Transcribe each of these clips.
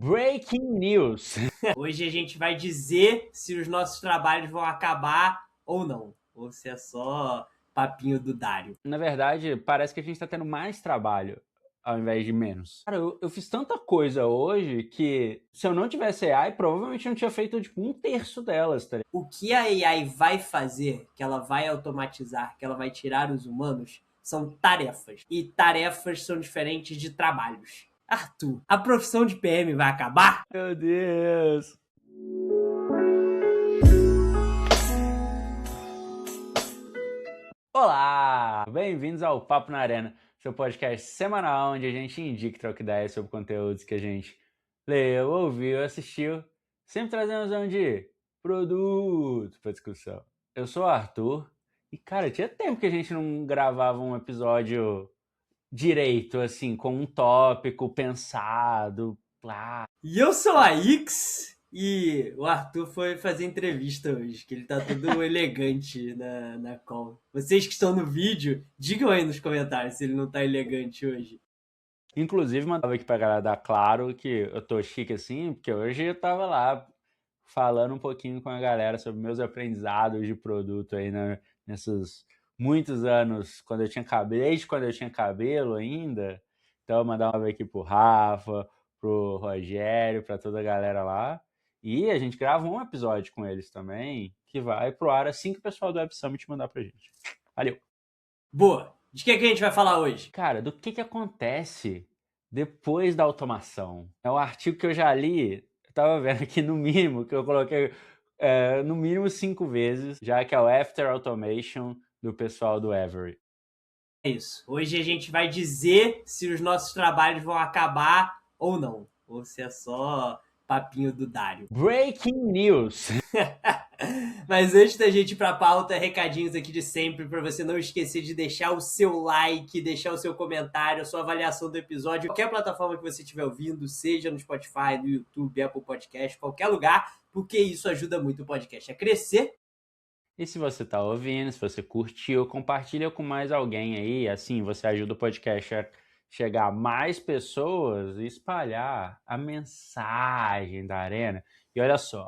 Breaking news. Hoje a gente vai dizer se os nossos trabalhos vão acabar ou não. Ou se é só papinho do Dário. Na verdade, parece que a gente tá tendo mais trabalho ao invés de menos. Cara, eu fiz tanta coisa hoje que se eu não tivesse AI, provavelmente eu não tinha feito tipo um terço delas, tá ligado? O que a AI vai fazer, que ela vai automatizar, que ela vai tirar os humanos, são tarefas. E tarefas são diferentes de trabalhos. Arthur, a profissão de PM vai acabar? Meu Deus. Olá! Bem-vindos ao Papo na Arena, seu podcast semanal onde a gente indica e troca ideias sobre conteúdos que a gente leu, ouviu, assistiu, sempre trazendo um de produto para discussão. Eu sou o Arthur e, cara, tinha tempo que a gente não gravava um episódio direito, assim, com um tópico pensado, lá. E eu sou a Ix e o Arthur foi fazer entrevista hoje, que ele tá todo elegante na call. Vocês que estão no vídeo, digam aí nos comentários se ele não tá elegante hoje. Inclusive, mandava aqui pra galera da Claro que eu tô chique assim, porque hoje eu tava lá falando um pouquinho com a galera sobre meus aprendizados de produto aí nesses muitos anos, desde quando eu tinha cabelo ainda. Então, eu mandava um aqui pro Rafa, pro Rogério, pra toda a galera lá. E a gente grava um episódio com eles também, que vai pro ar assim que o pessoal do Web Summit mandar pra gente. Valeu! Boa! De que a gente vai falar hoje? Cara, do que acontece depois da automação? É um artigo que eu já li, eu tava vendo aqui no mínimo, que eu coloquei no mínimo 5 vezes, já que é o After Automation do pessoal do Every. É isso. Hoje a gente vai dizer se os nossos trabalhos vão acabar ou não. Ou se é só papinho do Dário. Breaking news! Mas antes da gente ir pra pauta, recadinhos aqui de sempre, para você não esquecer de deixar o seu like, deixar o seu comentário, a sua avaliação do episódio, qualquer plataforma que você estiver ouvindo, seja no Spotify, no YouTube, Apple Podcast, qualquer lugar, porque isso ajuda muito o podcast a crescer. E se você tá ouvindo, se você curtiu, compartilha com mais alguém aí, assim você ajuda o podcast a chegar a mais pessoas e espalhar a mensagem da Arena. E olha só,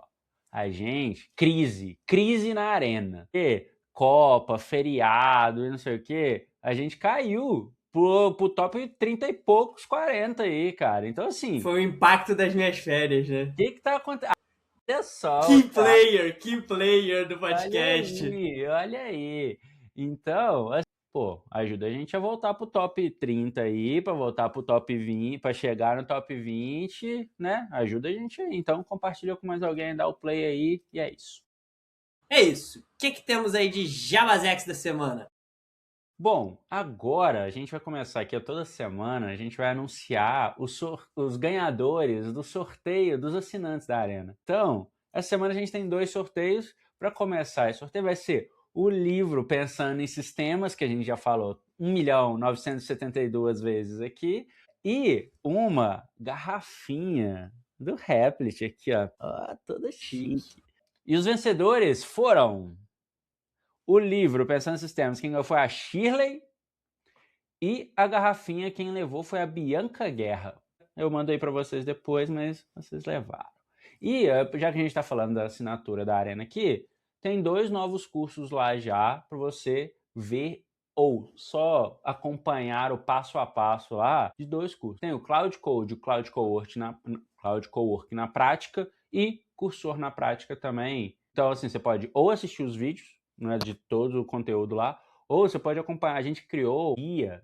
a gente, crise na Arena. E Copa, feriado e não sei o quê, a gente caiu pro top 30 e poucos, 40 aí, cara. Então, assim, Foi o impacto das minhas férias, né? o que tá acontecendo? Olha só, Key player do podcast. Olha aí. Então, assim, pô, ajuda a gente a voltar pro top 30 aí, pra voltar pro top 20, pra chegar no top 20, né? Ajuda a gente aí. Então, compartilha com mais alguém, dá o play aí, e é isso. É isso. O que temos aí de Javazex da semana? Bom, agora a gente vai começar aqui toda semana, a gente vai anunciar os ganhadores do sorteio dos assinantes da Arena. Então, essa semana a gente tem 2 sorteios. Para começar, esse sorteio vai ser o livro Pensando em Sistemas, que a gente já falou 1.972 vezes aqui, e uma garrafinha do Replit aqui, ó, toda chique. E os vencedores foram o livro Pensando em Sistemas, quem ganhou foi a Shirley, e a garrafinha quem levou foi a Bianca Guerra. Eu mando aí para vocês depois, mas vocês levaram. E já que a gente está falando da assinatura da Arena aqui, tem 2 novos cursos lá já para você ver ou só acompanhar o passo a passo lá de 2 cursos. Tem o Cloud Code, o Cloud Cowork na prática e Cursor na prática também. Então, assim, você pode ou assistir os vídeos, né, de todo o conteúdo lá, ou você pode acompanhar. A gente criou guia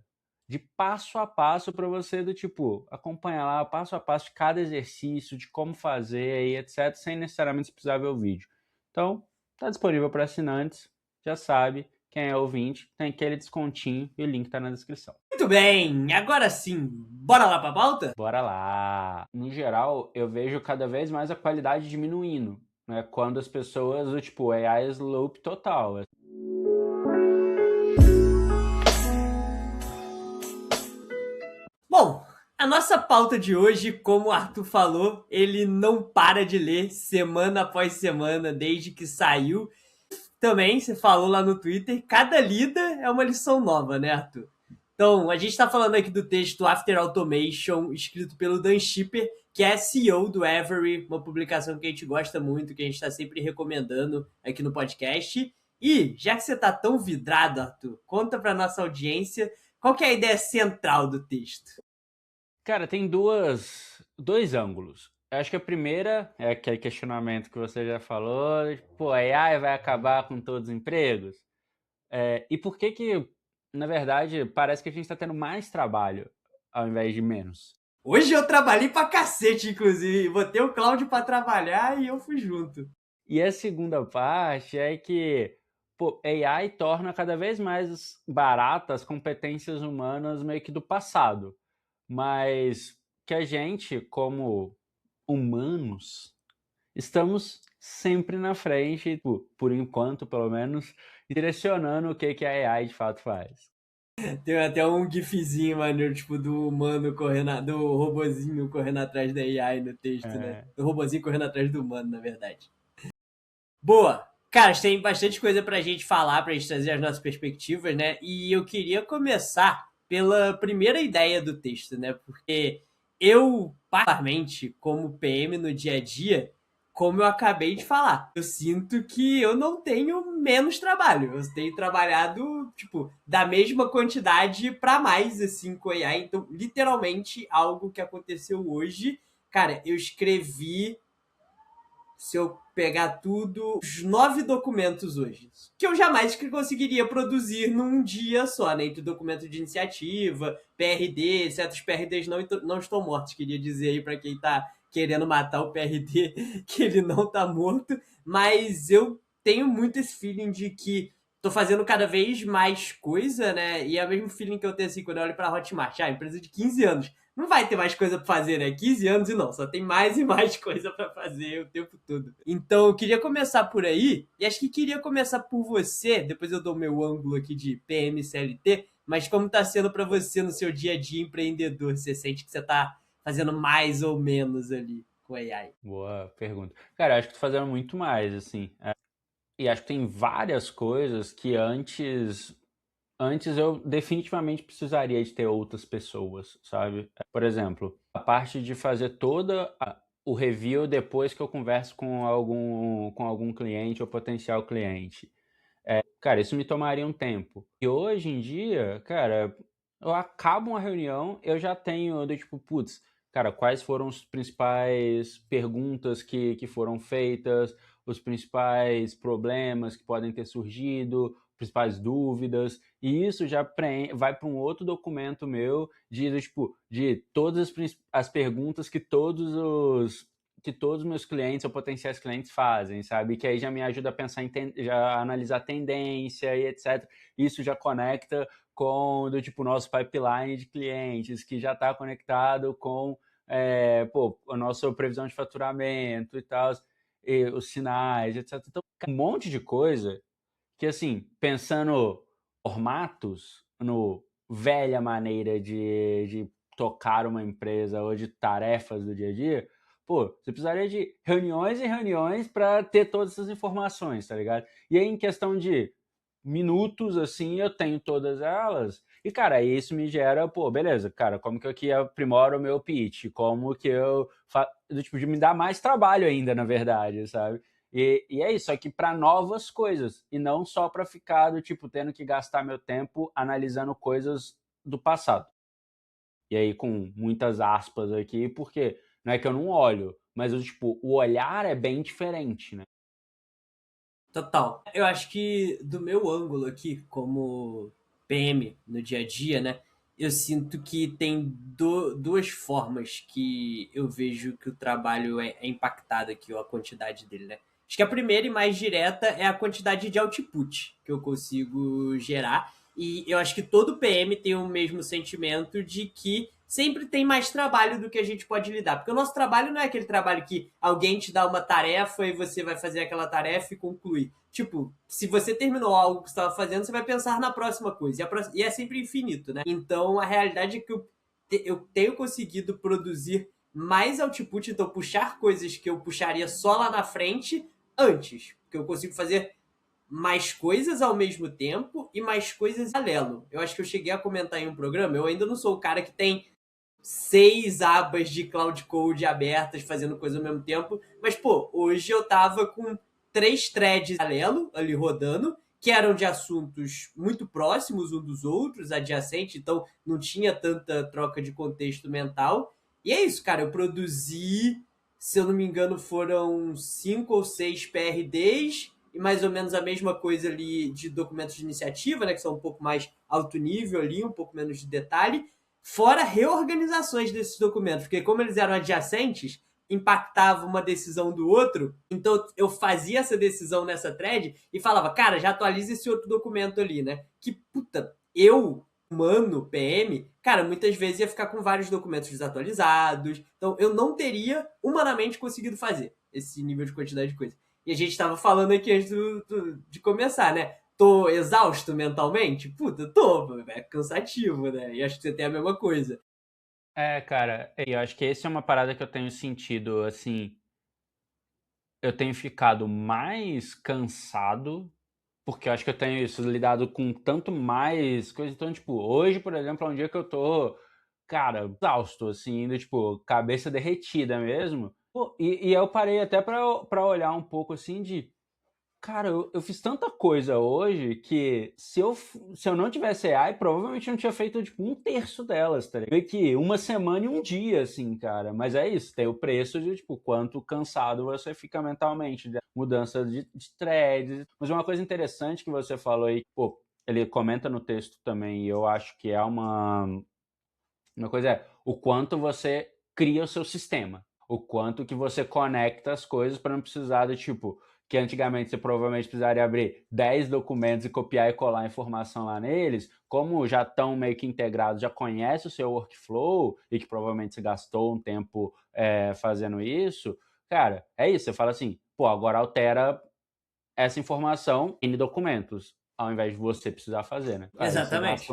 de passo a passo para você do tipo acompanhar lá passo a passo de cada exercício, de como fazer e etc, sem necessariamente precisar ver o vídeo. Então, está disponível para assinantes, já sabe, quem é ouvinte, tem aquele descontinho e o link está na descrição. Muito bem, agora sim, bora lá pra pauta? Bora lá! No geral, eu vejo cada vez mais a qualidade diminuindo, né? Quando as pessoas, do tipo, AI slope total. Bom, a nossa pauta de hoje, como o Arthur falou, ele não para de ler semana após semana, desde que saiu. Também, você falou lá no Twitter, cada lida é uma lição nova, né, Arthur? Então, a gente está falando aqui do texto After Automation, escrito pelo Dan Schipper, que é CEO do Every, uma publicação que a gente gosta muito, que a gente está sempre recomendando aqui no podcast. E, já que você está tão vidrado, Arthur, conta para nossa audiência qual que é a ideia central do texto. Cara, tem dois ângulos. Eu acho que a primeira é aquele questionamento que você já falou, pô, a AI vai acabar com todos os empregos? E por que, na verdade, parece que a gente está tendo mais trabalho ao invés de menos? Hoje eu trabalhei pra cacete, inclusive. Botei o Cláudio pra trabalhar e eu fui junto. E a segunda parte é que, pô, AI torna cada vez mais baratas as competências humanas meio que do passado. Mas que a gente, como humanos, estamos sempre na frente, por enquanto, pelo menos, direcionando o que a AI de fato faz. Tem até um gifzinho maneiro, tipo, do humano correndo, do robozinho correndo atrás da AI no texto, né? É, Do robozinho correndo atrás do humano, na verdade. Boa! Cara, tem bastante coisa pra gente falar, pra gente trazer as nossas perspectivas, né? E eu queria começar pela primeira ideia do texto, né? Porque eu, particularmente, como PM no dia a dia, como eu acabei de falar, eu sinto que eu não tenho menos trabalho. Eu tenho trabalhado, tipo, da mesma quantidade pra mais, assim, com AI. Então, literalmente, algo que aconteceu hoje. Cara, eu escrevi, se eu pegar tudo, os 9 documentos hoje, que eu jamais conseguiria produzir num dia só, né? Entre documento de iniciativa, PRD, certos PRDs não estão mortos, queria dizer aí para quem tá querendo matar o PRD, que ele não tá morto, mas eu tenho muito esse feeling de que tô fazendo cada vez mais coisa, né? E é o mesmo feeling que eu tenho assim quando eu olho pra Hotmart, empresa de 15 anos não vai ter mais coisa pra fazer, né? 15 anos e não, só tem mais e mais coisa pra fazer o tempo todo. Então, eu queria começar por aí, e acho que queria começar por você, depois eu dou meu ângulo aqui de PMCLT, mas como tá sendo pra você no seu dia a dia empreendedor? Você sente que você tá fazendo mais ou menos ali com AI? boa pergunta. Cara, acho que tô fazendo muito mais, assim. E acho que tem várias coisas que antes eu definitivamente precisaria de ter outras pessoas, sabe? Por exemplo, a parte de fazer o review depois que eu converso com algum cliente ou potencial cliente. Cara, isso me tomaria um tempo. E hoje em dia, cara, eu acabo uma reunião, eu já tenho do tipo, putz, cara, quais foram as principais perguntas que foram feitas, os principais problemas que podem ter surgido, principais dúvidas, e isso já vai para um outro documento meu de, tipo, de todas as perguntas que todos os meus clientes ou potenciais clientes fazem, sabe? Que aí já me ajuda a pensar já analisar tendência e etc. Isso já conecta com do tipo nosso pipeline de clientes, que já está conectado com a nossa previsão de faturamento e tal, e os sinais, etc. Então, um monte de coisa que, assim, pensando formatos, no velha maneira de tocar uma empresa ou de tarefas do dia a dia, pô, você precisaria de reuniões e reuniões para ter todas essas informações, tá ligado? E aí, em questão de minutos, assim, eu tenho todas elas. E, cara, isso me gera, pô, beleza, cara, como que eu aqui aprimoro o meu pitch? Como que eu tipo, de me dar mais trabalho ainda, na verdade, sabe? E é isso, só que para novas coisas, e não só para ficar do tipo tendo que gastar meu tempo analisando coisas do passado. E aí com muitas aspas aqui, porque não é que eu não olho, mas tipo, o olhar é bem diferente, né? Total. Eu acho que do meu ângulo aqui, como PM no dia a dia, né? Eu sinto que tem duas formas que eu vejo que o trabalho é impactado aqui, ou a quantidade dele, né? Acho que a primeira e mais direta é a quantidade de output que eu consigo gerar. E eu acho que todo PM tem o mesmo sentimento de que sempre tem mais trabalho do que a gente pode lidar. Porque o nosso trabalho não é aquele trabalho que alguém te dá uma tarefa e você vai fazer aquela tarefa e concluir. Tipo, se você terminou algo que você estava fazendo, você vai pensar na próxima coisa. E é sempre infinito, né? Então, a realidade é que eu tenho conseguido produzir mais output, então puxar coisas que eu puxaria só lá na frente antes. Porque eu consigo fazer mais coisas ao mesmo tempo e mais coisas em paralelo. Eu acho que eu cheguei a comentar em um programa, eu ainda não sou o cara que tem 6 abas de Cloud Code abertas fazendo coisa ao mesmo tempo. Mas, pô, hoje eu tava com 3 threads paralelo ali rodando, que eram de assuntos muito próximos um dos outros, adjacentes, então não tinha tanta troca de contexto mental. E é isso, cara, eu produzi, se eu não me engano, foram 5 ou 6 PRDs e mais ou menos a mesma coisa ali de documentos de iniciativa, né, que são um pouco mais alto nível ali, um pouco menos de detalhe, fora reorganizações desses documentos, porque como eles eram adjacentes, impactava uma decisão do outro, então eu fazia essa decisão nessa thread e falava, cara, já atualiza esse outro documento ali, né? Que puta, eu, humano, PM, cara, muitas vezes ia ficar com vários documentos desatualizados, então eu não teria humanamente conseguido fazer esse nível de quantidade de coisa. E a gente estava falando aqui antes de começar, né? Tô exausto mentalmente? Puta, tô, é cansativo, né? E acho que você tem a mesma coisa. Cara, eu acho que essa é uma parada que eu tenho sentido, assim, eu tenho ficado mais cansado, porque eu acho que eu tenho isso, lidado com tanto mais coisa. Então, tipo, hoje, por exemplo, é um dia que eu tô, cara, exausto, assim, ainda, tipo, cabeça derretida mesmo. Pô, e eu parei até pra olhar um pouco, assim, de cara, eu fiz tanta coisa hoje que se eu não tivesse AI, provavelmente eu não tinha feito, tipo, um terço delas, tá ligado? Meio que uma semana e um dia, assim, cara. Mas é isso, tem o preço de, tipo, quanto cansado você fica mentalmente, de mudança de threads. Mas uma coisa interessante que você falou aí, pô, ele comenta no texto também, e eu acho que é uma coisa é o quanto você cria o seu sistema, o quanto que você conecta as coisas para não precisar do tipo que antigamente você provavelmente precisaria abrir 10 documentos e copiar e colar a informação lá neles, como já estão meio que integrados, já conhece o seu workflow e que provavelmente você gastou um tempo fazendo isso, cara, é isso, você fala assim, pô, agora altera essa informação em documentos, ao invés de você precisar fazer, né? Aí você Exatamente.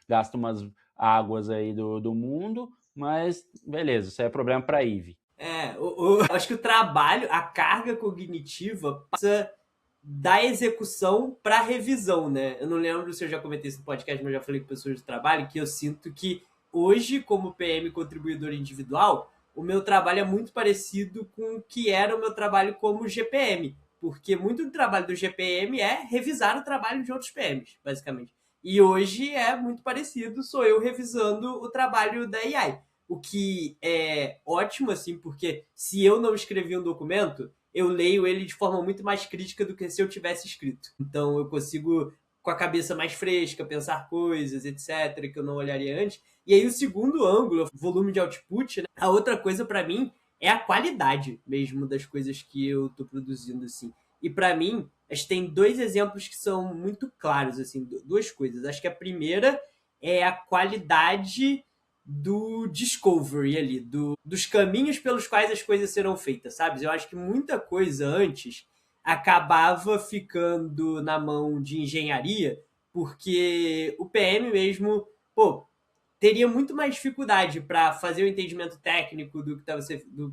gasta umas águas aí do mundo, mas beleza, isso aí é problema para Eve. Acho que o trabalho, a carga cognitiva passa da execução para revisão, né? Eu não lembro se eu já comentei isso no podcast, mas eu já falei com pessoas de trabalho que eu sinto que hoje, como PM contribuidor individual, o meu trabalho é muito parecido com o que era o meu trabalho como GPM, porque muito do trabalho do GPM é revisar o trabalho de outros PMs, basicamente. E hoje é muito parecido, sou eu revisando o trabalho da AI. O que é ótimo, assim, porque se eu não escrevi um documento, eu leio ele de forma muito mais crítica do que se eu tivesse escrito. Então eu consigo, com a cabeça mais fresca, pensar coisas, etc., que eu não olharia antes. E aí o segundo ângulo, volume de output, né? A outra coisa para mim é a qualidade mesmo das coisas que eu tô produzindo, assim. E para mim, acho que tem dois exemplos que são muito claros, assim, duas coisas. Acho que a primeira é a qualidade do discovery ali, dos caminhos pelos quais as coisas serão feitas, sabe? Eu acho que muita coisa antes acabava ficando na mão de engenharia, porque o PM mesmo, pô, teria muito mais dificuldade para fazer o entendimento técnico do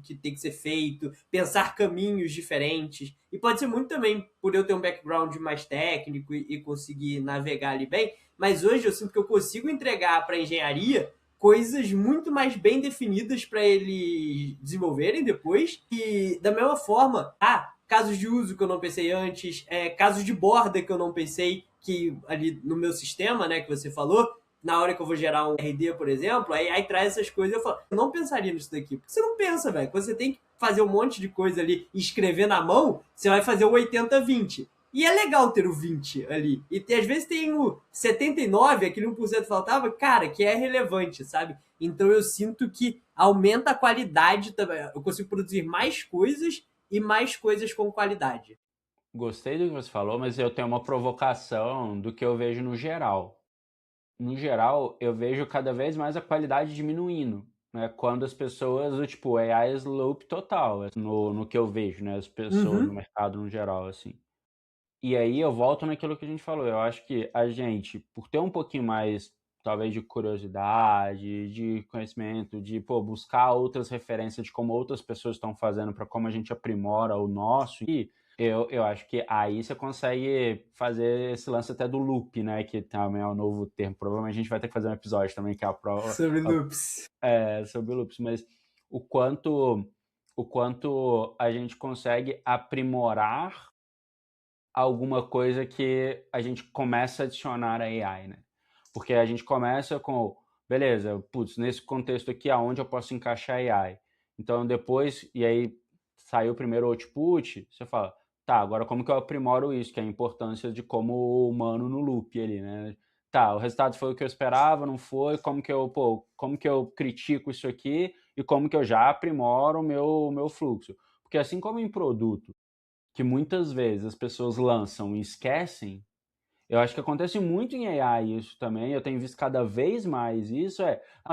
que tem que ser feito, pensar caminhos diferentes. E pode ser muito também por eu ter um background mais técnico e conseguir navegar ali bem, mas hoje eu sinto que eu consigo entregar para a engenharia coisas muito mais bem definidas para eles desenvolverem depois. E da mesma forma, casos de uso que eu não pensei antes, casos de borda que eu não pensei, que ali no meu sistema, né, que você falou, na hora que eu vou gerar um RD, por exemplo, aí traz essas coisas, eu falo, eu não pensaria nisso daqui. Porque você não pensa, velho. Você tem que fazer um monte de coisa ali e escrever na mão, você vai fazer o 80-20. E é legal ter o 20 ali. E às vezes tem o 79, aquele 1% faltava, cara, que é relevante, sabe? Então eu sinto que aumenta a qualidade também. Eu consigo produzir mais coisas e mais coisas com qualidade. Gostei do que você falou, mas eu tenho uma provocação do que eu vejo no geral. No geral, eu vejo cada vez mais a qualidade diminuindo, né? Quando as pessoas, tipo, AI is loop total, no que eu vejo, né? As pessoas no Uhum. mercado no geral, assim. E aí eu volto naquilo que a gente falou. Eu acho que a gente, por ter um pouquinho mais talvez de curiosidade, de conhecimento, de buscar outras referências de como outras pessoas estão fazendo para como a gente aprimora o nosso. E eu acho que aí você consegue fazer esse lance até do loop, né? Que também é um novo termo. Provavelmente a gente vai ter que fazer um episódio também que é a prova Sobre loops. sobre loops, mas o quanto a gente consegue aprimorar alguma coisa que a gente começa a adicionar a AI, né? Porque a gente começa com, beleza, putz, nesse contexto aqui, aonde eu posso encaixar AI? Então depois, e aí saiu o primeiro output, você fala, tá, agora como que eu aprimoro isso? Que é a importância de como o humano no loop ali, né? Tá, o resultado foi o que eu esperava, não foi, como que eu critico isso aqui e como que eu já aprimoro o meu fluxo? Porque assim como em produto, que muitas vezes as pessoas lançam e esquecem, eu acho que acontece muito em AI isso também, eu tenho visto cada vez mais isso,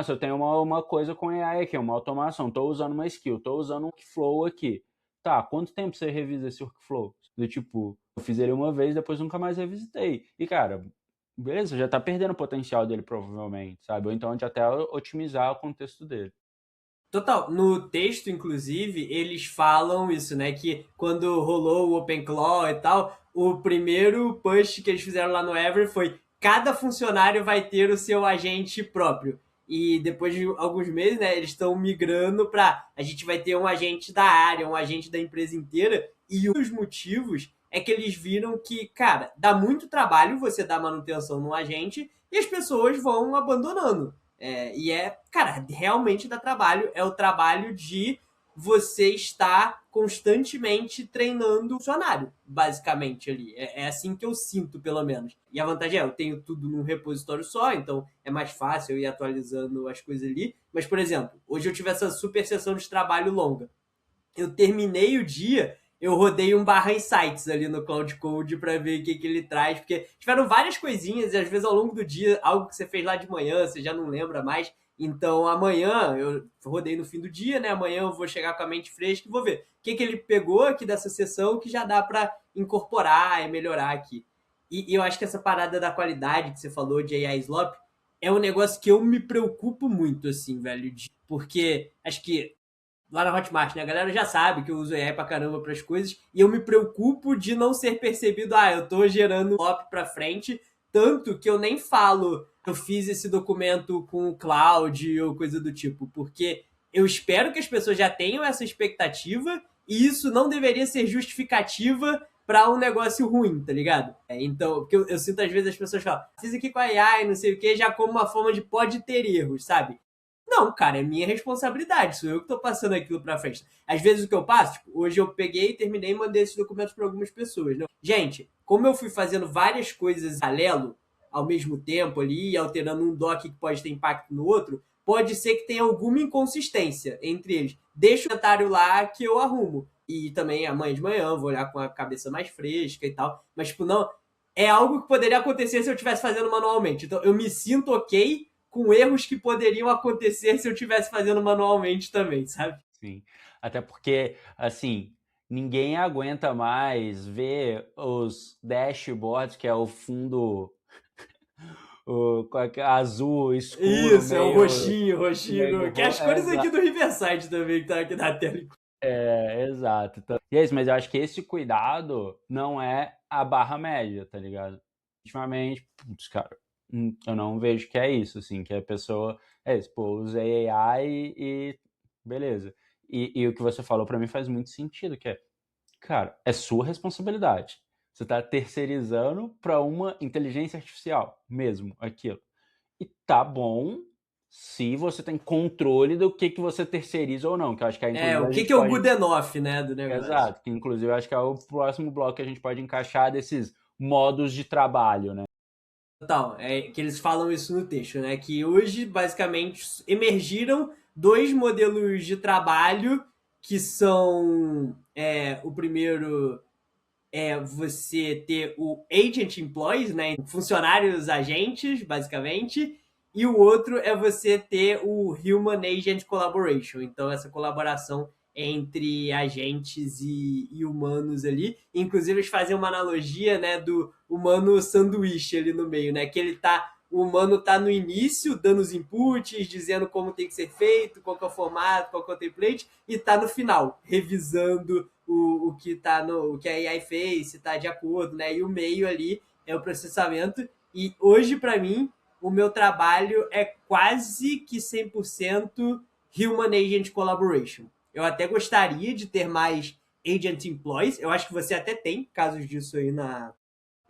se eu tenho uma coisa com AI aqui, uma automação, estou usando uma skill, estou usando um workflow aqui. Tá, quanto tempo você revisa esse workflow? Do tipo, eu fiz ele uma vez, depois nunca mais revisitei. E cara, beleza, já tá perdendo o potencial dele provavelmente, sabe? Ou então de até otimizar o contexto dele. Total, no texto, inclusive, eles falam isso, né? Que quando rolou o OpenClaw e tal, o primeiro push que eles fizeram lá no Ever foi cada funcionário vai ter o seu agente próprio. E depois de alguns meses, né, eles estão migrando para a gente vai ter um agente da área, um agente da empresa inteira. E um dos motivos é que eles viram que, cara, dá muito trabalho você dar manutenção num agente e as pessoas vão abandonando. Cara, realmente dá trabalho. É o trabalho de você estar constantemente treinando o funcionário, basicamente ali. É assim que eu sinto, pelo menos. E a vantagem eu tenho tudo num repositório só, então é mais fácil eu ir atualizando as coisas ali. Mas, por exemplo, hoje eu tive essa super sessão de trabalho longa. Eu terminei o dia, eu rodei um barra insights ali no Cloud Code para ver o que ele traz, porque tiveram várias coisinhas e às vezes ao longo do dia, algo que você fez lá de manhã, você já não lembra mais. Então amanhã, eu rodei no fim do dia, né? Amanhã eu vou chegar com a mente fresca e vou ver o que ele pegou aqui dessa sessão que já dá para incorporar e melhorar aqui. E eu acho que essa parada da qualidade que você falou de AI Slop é um negócio que eu me preocupo muito, assim, velho. Porque acho que lá na Hotmart, né? A galera já sabe que eu uso AI pra caramba pras coisas e eu me preocupo de não ser percebido, eu tô gerando flop pra frente, tanto que eu nem falo que eu fiz esse documento com o cloud ou coisa do tipo, porque eu espero que as pessoas já tenham essa expectativa e isso não deveria ser justificativa para um negócio ruim, tá ligado? Então, porque eu sinto às vezes as pessoas falam, fiz aqui com a AI, não sei o que, já como uma forma de pode ter erros, sabe? Não, cara, é minha responsabilidade, sou eu que tô passando aquilo pra frente. Às vezes o que eu passo, tipo, hoje eu peguei, terminei e mandei esses documentos para algumas pessoas, né? Gente, como eu fui fazendo várias coisas em paralelo, ao mesmo tempo ali, alterando um doc que pode ter impacto no outro, pode ser que tenha alguma inconsistência entre eles. Deixa o comentário lá que eu arrumo. E também amanhã de manhã vou olhar com a cabeça mais fresca e tal. Mas, tipo, não. É algo que poderia acontecer se eu estivesse fazendo manualmente. Então, eu me sinto ok com erros que poderiam acontecer se eu estivesse fazendo manualmente também, sabe? Sim. Até porque, assim, ninguém aguenta mais ver os dashboards, que é o fundo azul escuro, Isso, é o meio, roxinho, que é as cores aqui do Riverside também, que tá aqui na tela. exato. Então, e é isso, mas eu acho que esse cuidado não é a barra média, tá ligado? Ultimamente, putz, cara, eu não vejo que é isso, assim, que a pessoa, isso, pô, usei AI e beleza. E o que você falou pra mim faz muito sentido, que é, cara, é sua responsabilidade. Você tá terceirizando pra uma inteligência artificial mesmo, aquilo. E tá bom se você tem controle do que você terceiriza ou não, que eu acho que inclusive O a gente que é o pode. good enough, né, do negócio. Exato, que inclusive eu acho que é o próximo bloco que a gente pode encaixar desses modos de trabalho, né? Total, é que eles falam isso no texto, né, que hoje, basicamente, emergiram dois modelos de trabalho que são, o primeiro é você ter o agent employees, né, funcionários agentes, basicamente, e o outro é você ter o human agent collaboration, então essa colaboração entre agentes e humanos ali. Inclusive eles fazem uma analogia, né, do humano sanduíche ali no meio, né, que ele tá o humano tá no início, dando os inputs, dizendo como tem que ser feito, qual que é o formato, qual que é o template, e tá no final, revisando o que tá o que a AI fez, se tá de acordo, né? E o meio ali é o processamento. E hoje, para mim, o meu trabalho é quase que 100% Human Agent Collaboration. Eu até gostaria de ter mais Agent Employees, eu acho que você até tem casos disso aí na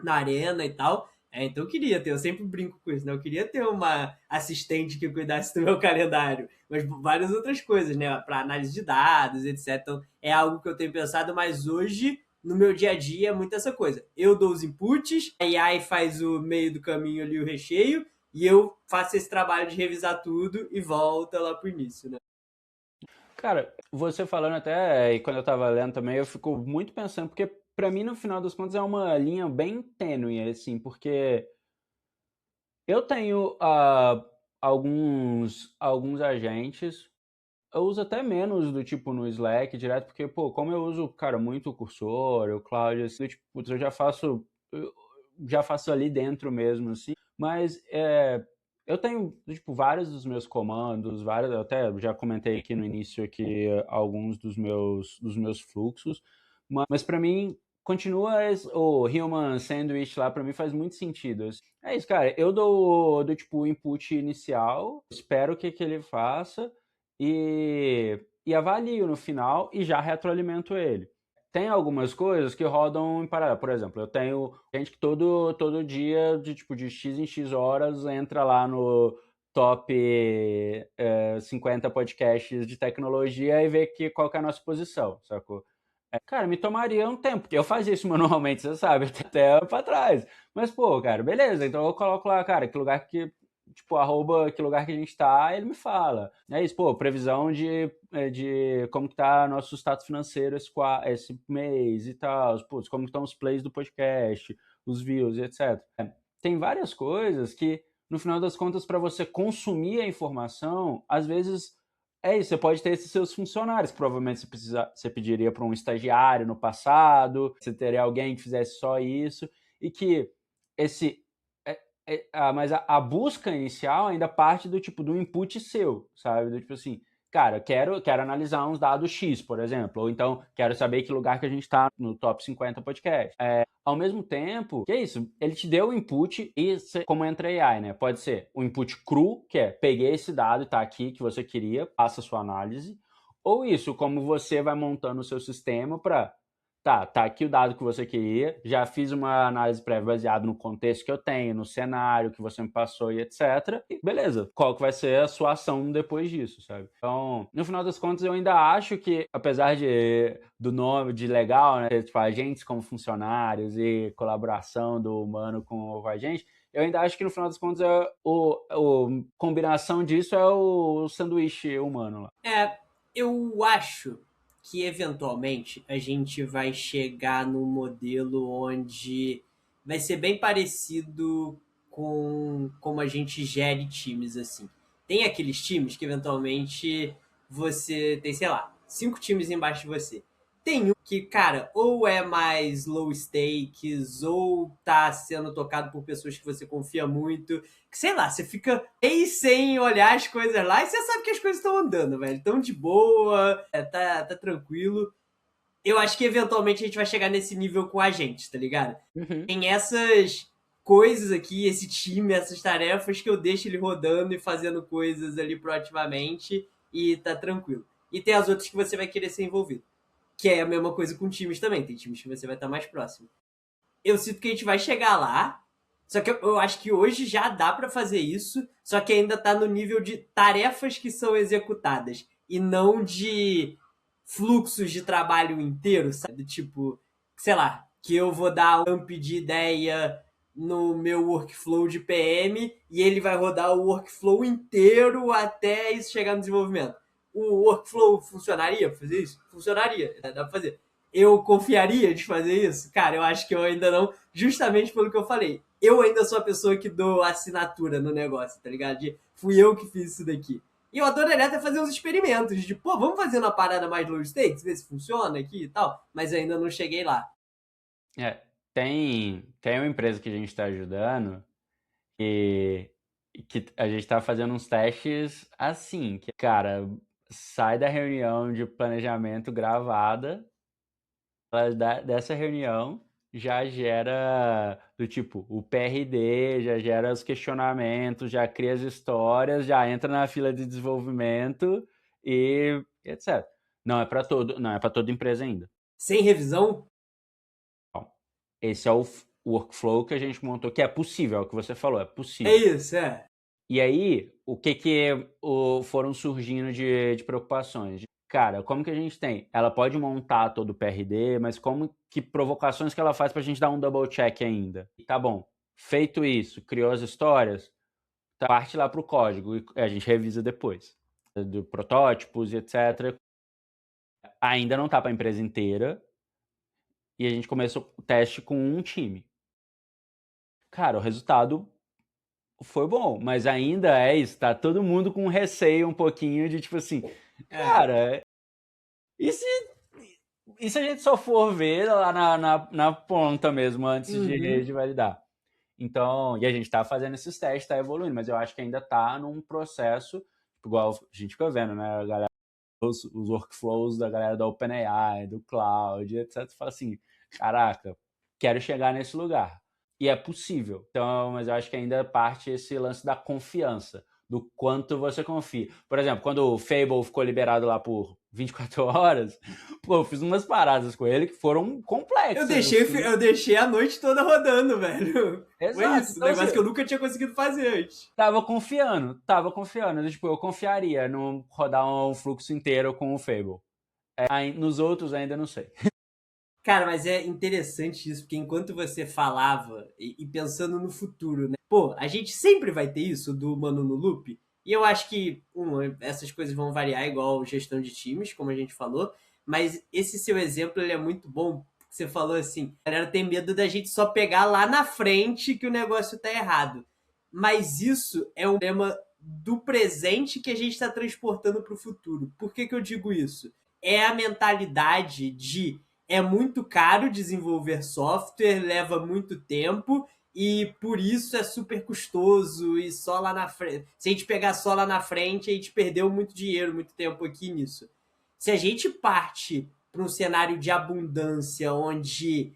arena e tal. Então eu queria ter, eu sempre brinco com isso, né? Eu queria ter uma assistente que cuidasse do meu calendário, mas várias outras coisas, né? Para análise de dados, etc. Então é algo que eu tenho pensado, mas hoje, no meu dia a dia, é muito essa coisa. Eu dou os inputs, a AI faz o meio do caminho ali, o recheio, e eu faço esse trabalho de revisar tudo e volta lá pro início, né? Cara, você falando até, e quando eu tava lendo também, eu fico muito pensando, porque pra mim, no final das contas, é uma linha bem tênue, assim, porque eu tenho alguns agentes, eu uso até menos do tipo no Slack direto, porque, pô, como eu uso, cara, muito o Cursor, o Cloud, assim, tipo, putz, eu já faço ali dentro mesmo, assim, mas eu tenho, tipo, vários dos meus comandos, vários, eu até já comentei aqui no início aqui alguns dos meus fluxos, mas para mim continua o Human Sandwich lá, para mim faz muito sentido. É isso, cara, eu dou tipo o input inicial, espero que ele faça e avalio no final e já retroalimento ele. Tem algumas coisas que rodam em paralelo. Por exemplo, eu tenho gente que todo dia, de X em X horas, entra lá no top 50 podcasts de tecnologia e vê qual que é a nossa posição, sacou? Cara, me tomaria um tempo, porque eu fazia isso manualmente, você sabe, até pra trás. Mas, pô, cara, beleza, então eu coloco lá, cara, que lugar que, tipo, arroba que lugar que a gente tá, ele me fala. É isso, pô, previsão de como que tá nosso status financeiro esse mês e tal, putz, como que estão os plays do podcast, os views e etc. Tem várias coisas que, no final das contas, para você consumir a informação, às vezes é isso, você pode ter esses seus funcionários, que provavelmente você pediria para um estagiário no passado, você teria alguém que fizesse só isso, e que esse. Mas a busca inicial ainda parte do tipo do input seu, sabe? Do tipo assim, cara, quero analisar uns dados X, por exemplo, ou então quero saber que lugar que a gente está no top 50 podcast. Ao mesmo tempo, que é isso, ele te deu o input e como entra a AI, né? Pode ser o input cru, que é peguei esse dado e tá aqui que você queria, passa a sua análise, ou isso, como você vai montando o seu sistema para tá aqui o dado que você queria, já fiz uma análise prévia baseada no contexto que eu tenho, no cenário que você me passou e etc. E beleza, qual que vai ser a sua ação depois disso, sabe? Então, no final das contas, eu ainda acho que, apesar do nome de legal, né, tipo, agentes como funcionários e colaboração do humano com o agente, eu ainda acho que no final das contas a combinação disso é o sanduíche humano lá. Eu acho que eventualmente a gente vai chegar num modelo onde vai ser bem parecido com como a gente gere times assim. Tem aqueles times que eventualmente você tem, sei lá, 5 times embaixo de você. Tem um que, cara, ou é mais low stakes, ou tá sendo tocado por pessoas que você confia muito. Que, sei lá, você fica aí sem olhar as coisas lá e você sabe que as coisas estão andando, velho. Tão de boa, tá tranquilo. Eu acho que eventualmente a gente vai chegar nesse nível com a gente, tá ligado? Uhum. Tem essas coisas aqui, esse time, essas tarefas que eu deixo ele rodando e fazendo coisas ali proativamente e tá tranquilo. E tem as outras que você vai querer ser envolvido. Que é a mesma coisa com times também. Tem times que você vai estar mais próximo. Eu sinto que a gente vai chegar lá. Só que eu acho que hoje já dá para fazer isso. Só que ainda tá no nível de tarefas que são executadas. E não de fluxos de trabalho inteiro, sabe? Tipo, sei lá, que eu vou dar um dump de ideia no meu workflow de PM e ele vai rodar o workflow inteiro até isso chegar no desenvolvimento. O workflow funcionaria pra fazer isso? Funcionaria, dá pra fazer. Eu confiaria de fazer isso? Cara, eu acho que eu ainda não, justamente pelo que eu falei. Eu ainda sou a pessoa que dou assinatura no negócio, tá ligado? Fui eu que fiz isso daqui. E eu adoraria até fazer uns experimentos de, pô, vamos fazer uma parada mais low stakes, ver se funciona aqui e tal. Mas ainda não cheguei lá. Tem uma empresa que a gente está ajudando E que a gente tá fazendo uns testes assim, que, cara, sai da reunião de planejamento gravada, dessa reunião já gera do tipo o PRD, já gera os questionamentos, já cria as histórias, já entra na fila de desenvolvimento e etc. Não é para toda empresa ainda. Sem revisão? Esse é o workflow que a gente montou, que é possível, é o que você falou, é É possível. isso, é. E aí, o que foram surgindo de preocupações? Cara, como que a gente tem? Ela pode montar todo o PRD, mas que provocações que ela faz pra gente dar um double check ainda? E tá bom, feito isso, criou as histórias, parte lá pro código e a gente revisa depois. De protótipos e etc. Ainda não tá pra empresa inteira e a gente começou o teste com um time. Cara, o resultado foi bom, mas ainda é isso, tá todo mundo com receio um pouquinho de tipo assim, cara, e se a gente só for ver lá na ponta mesmo, antes de validar? Então, e a gente tá fazendo esses testes, tá evoluindo, mas eu acho que ainda tá num processo, igual a gente fica vendo, né, a galera, os workflows da galera da OpenAI, do Cloud, etc. Fala assim, caraca, quero chegar nesse lugar. E é possível. Então, mas eu acho que ainda parte esse lance da confiança, do quanto você confia. Por exemplo, quando o Fable ficou liberado lá por 24 horas, pô, eu fiz umas paradas com ele que foram complexas. Eu deixei a noite toda rodando, velho. Exato. Foi isso, Então, negócio assim, que eu nunca tinha conseguido fazer antes. tava confiando. Tipo, eu confiaria no rodar um fluxo inteiro com o Fable. Nos outros ainda não sei. Cara, mas é interessante isso, porque enquanto você falava e pensando no futuro, né? Pô, a gente sempre vai ter isso do humano no loop. E eu acho que, essas coisas vão variar igual gestão de times, como a gente falou. Mas esse seu exemplo, ele é muito bom. Você falou assim, a galera tem medo da gente só pegar lá na frente que o negócio tá errado. Mas isso é um tema do presente que a gente está transportando para o futuro. Por que eu digo isso? É a mentalidade de é muito caro desenvolver software, leva muito tempo e por isso é super custoso e só lá na frente. Se a gente pegar só lá na frente, a gente perdeu muito dinheiro, muito tempo aqui nisso. Se a gente parte para um cenário de abundância, onde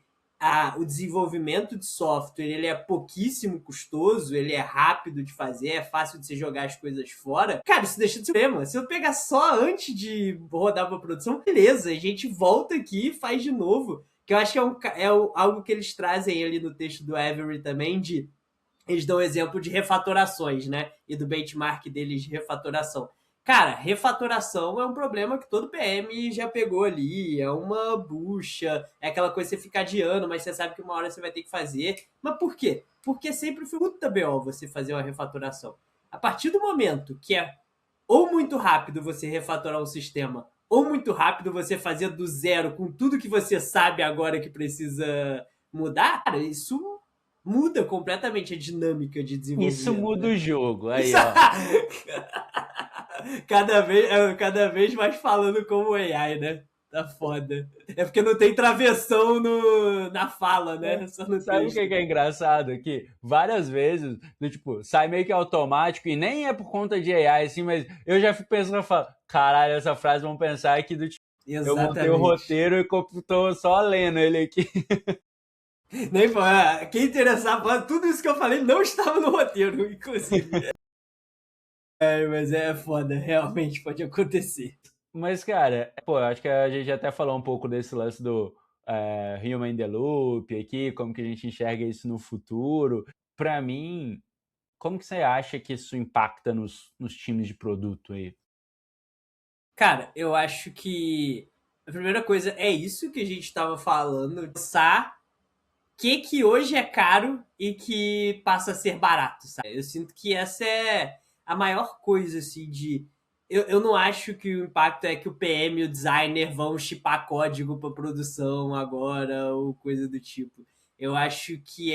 o desenvolvimento de software ele é pouquíssimo custoso, ele é rápido de fazer, é fácil de você jogar as coisas fora, cara, isso deixa de ser problema. Se eu pegar só antes de rodar para produção, beleza, a gente volta aqui e faz de novo. Que eu acho que algo que eles trazem ali no texto do Avery também, de eles dão exemplo de refatorações, né? E do benchmark deles de refatoração. Cara, refatoração é um problema que todo PM já pegou ali, é uma bucha, é aquela coisa que você fica adiando, mas você sabe que uma hora você vai ter que fazer. Mas por quê? Porque sempre foi puta BO você fazer uma refatoração. A partir do momento que é ou muito rápido você refatorar um sistema, ou muito rápido você fazer do zero com tudo que você sabe agora que precisa mudar, cara, isso muda completamente a dinâmica de desenvolvimento. Isso muda, né? O jogo. Aí, ó. cada vez mais falando como AI, né? Tá foda. É porque não tem travessão na fala, né? Só no Sabe texto. o que é engraçado aqui? Várias vezes, tipo, sai meio que automático, e nem é por conta de AI, assim, mas eu já fico pensando, eu falo, caralho, essa frase vão pensar que do tipo, eu montei o roteiro e tô só lendo ele aqui. Nem quem interessava, tudo isso que eu falei não estava no roteiro, inclusive. Mas é foda, realmente pode acontecer. Mas, cara, pô, acho que a gente até falou um pouco desse lance do Human in the Loop aqui, como que a gente enxerga isso no futuro. Pra mim, como que você acha que isso impacta nos times de produto aí? Cara, eu acho que a primeira coisa é isso que a gente estava falando, pensar que hoje é caro e que passa a ser barato, sabe? Eu sinto que essa é a maior coisa, assim, de... Eu não acho que o impacto é que o PM e o designer vão chipar código para produção agora ou coisa do tipo. Eu acho que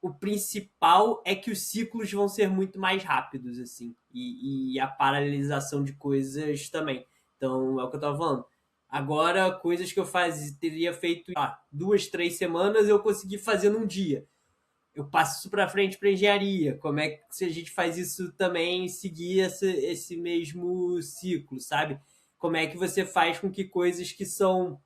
o principal é que os ciclos vão ser muito mais rápidos, assim, e a paralelização de coisas também. Então, é o que eu tava falando. Agora, coisas que eu teria feito 2, 3 semanas, eu consegui fazer num dia. eu passo isso para frente para engenharia? Como é que se a gente faz isso também seguir esse mesmo ciclo, sabe? Como é que você faz com que coisas que são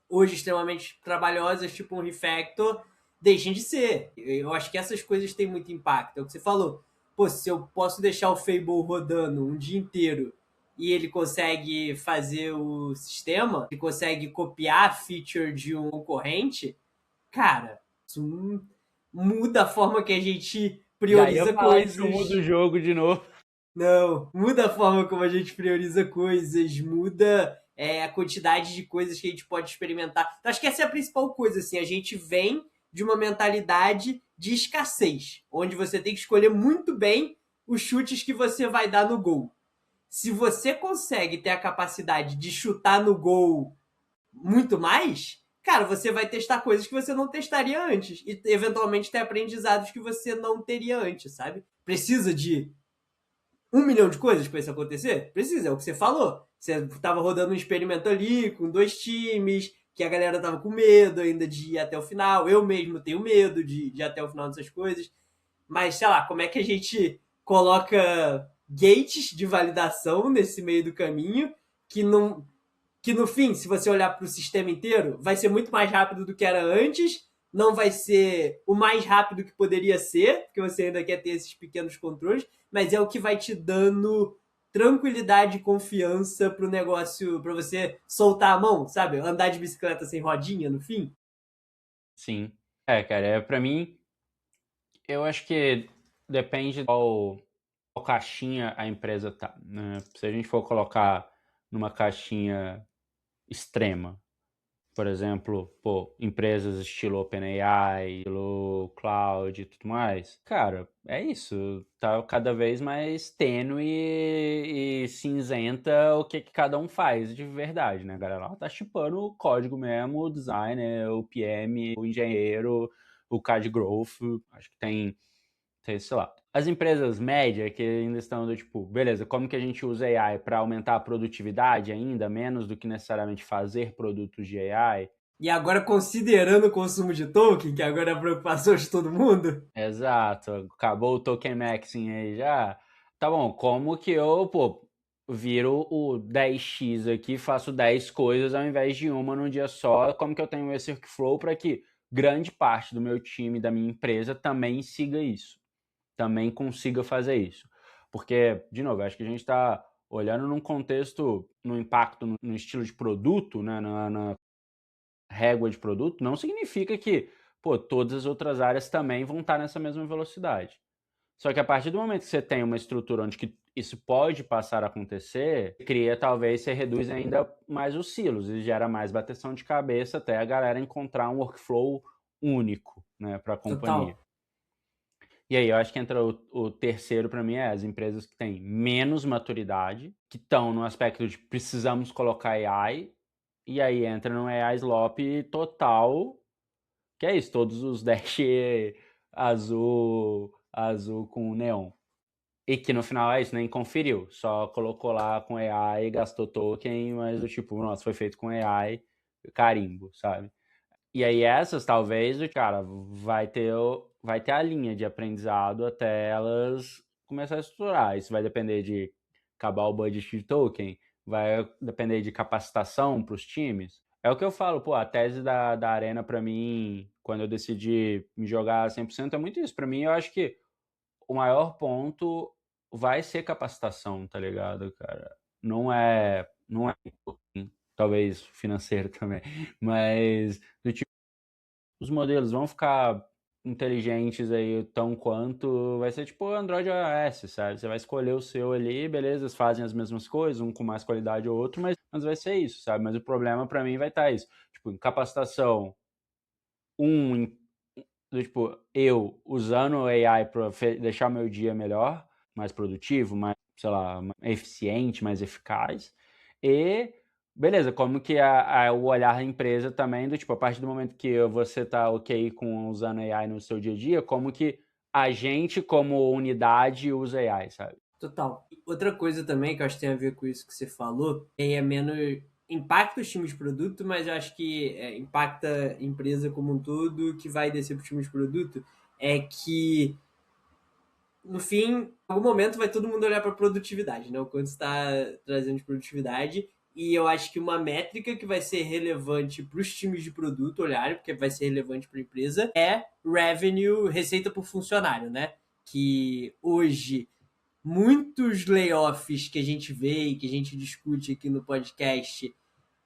hoje extremamente trabalhosas, tipo um refactor, deixem de ser? Eu acho que essas coisas têm muito impacto. É o que você falou. Pô, se eu posso deixar o Fable rodando um dia inteiro e ele consegue fazer o sistema, ele consegue copiar a feature de um concorrente, cara, isso muda a forma que a gente Já ia prioriza falar isso, muda o coisas. jogo de novo. Não, muda a forma como a gente prioriza coisas, muda a quantidade de coisas que a gente pode experimentar. Então, acho que essa é a principal coisa, assim, a gente vem de uma mentalidade de escassez, onde você tem que escolher muito bem os chutes que você vai dar no gol. Se você consegue ter a capacidade de chutar no gol muito mais, cara, você vai testar coisas que você não testaria antes e eventualmente ter aprendizados que você não teria antes, sabe? Precisa de 1 milhão de coisas para isso acontecer? Precisa, é o que você falou. Você estava rodando um experimento ali com 2 times, que a galera tava com medo ainda de ir até o final. Eu mesmo tenho medo de ir até o final dessas coisas. Mas, sei lá, como é que a gente coloca gates de validação nesse meio do caminho que não que no fim, se você olhar para o sistema inteiro, vai ser muito mais rápido do que era antes, não vai ser o mais rápido que poderia ser, porque você ainda quer ter esses pequenos controles, mas é o que vai te dando tranquilidade e confiança para o negócio, para você soltar a mão, sabe? Andar de bicicleta sem rodinha no fim. Sim. Cara, pra mim, eu acho que depende de qual caixinha a empresa tá, né? Se a gente for colocar numa caixinha extrema, por exemplo, pô, empresas estilo OpenAI, estilo Cloud e tudo mais, cara, é isso. Tá cada vez mais tênue e cinzenta o que cada um faz de verdade, né, galera? Ela tá chipando o código mesmo, o designer, o PM, o engenheiro, o CAD Growth. Acho que tem, sei lá. As empresas médias que ainda estão do tipo, beleza, como que a gente usa AI para aumentar a produtividade ainda, menos do que necessariamente fazer produtos de AI? E agora, considerando o consumo de token, que agora é a preocupação de todo mundo, Exato, acabou o token maxing aí já. Tá bom, como que eu, pô, viro o 10x aqui, faço 10 coisas ao invés de uma num dia só? Como que eu tenho esse workflow para que grande parte do meu time, da minha empresa também siga isso? Também consiga fazer isso. Porque, de novo, acho que a gente está olhando num contexto, no impacto no estilo de produto, né, na régua de produto, não significa que, pô, todas as outras áreas também vão estar nessa mesma velocidade. Só que a partir do momento que você tem uma estrutura onde que isso pode passar a acontecer, cria talvez, você reduz ainda mais os silos e gera mais bateção de cabeça até a galera encontrar um workflow único, né, para a companhia. total. E aí eu acho que entra o terceiro para mim é as empresas que têm menos maturidade, que estão no aspecto de precisamos colocar AI, e aí entra no AI slop total, que é isso, todos os dash azul com neon. E que no final é isso, nem conferiu, só colocou lá com AI, gastou token, mas o tipo, nossa, foi feito com AI, carimbo, sabe? E aí essas, talvez, o cara vai ter a linha de aprendizado até elas começar a estruturar. Isso vai depender de acabar o budget de token, vai depender de capacitação para os times. É o que eu falo, pô, a tese da Arena para mim, quando eu decidi me jogar 100%, é muito isso. Para mim, eu acho que o maior ponto vai ser capacitação, tá ligado, cara? Não é talvez financeiro também, mas do tipo os modelos vão ficar inteligentes aí tão quanto vai ser tipo o Android iOS, sabe? Você vai escolher o seu ali, beleza, eles fazem as mesmas coisas, um com mais qualidade ou outro, mas vai ser isso, sabe? Mas o problema para mim vai estar isso, tipo, em capacitação, em, do tipo, eu usando o AI para deixar o meu dia melhor, mais produtivo, mais, sei lá, mais eficiente, mais eficaz, e beleza, como que o olhar da empresa também, do tipo, a partir do momento que você tá ok com usando AI no seu dia a dia, como que a gente, como unidade, usa AI, sabe? Total. Outra coisa também que eu acho que tem a ver com isso que você falou, é menos impacta os times de produto, mas eu acho que impacta a empresa como um todo, que vai descer para o time de produto, é que, no fim, em algum momento vai todo mundo olhar para produtividade, né? O quanto está trazendo de produtividade. E eu acho que uma métrica que vai ser relevante para os times de produto olharem, porque vai ser relevante para a empresa, é revenue, receita por funcionário, né? Que hoje muitos layoffs que a gente vê e que a gente discute aqui no podcast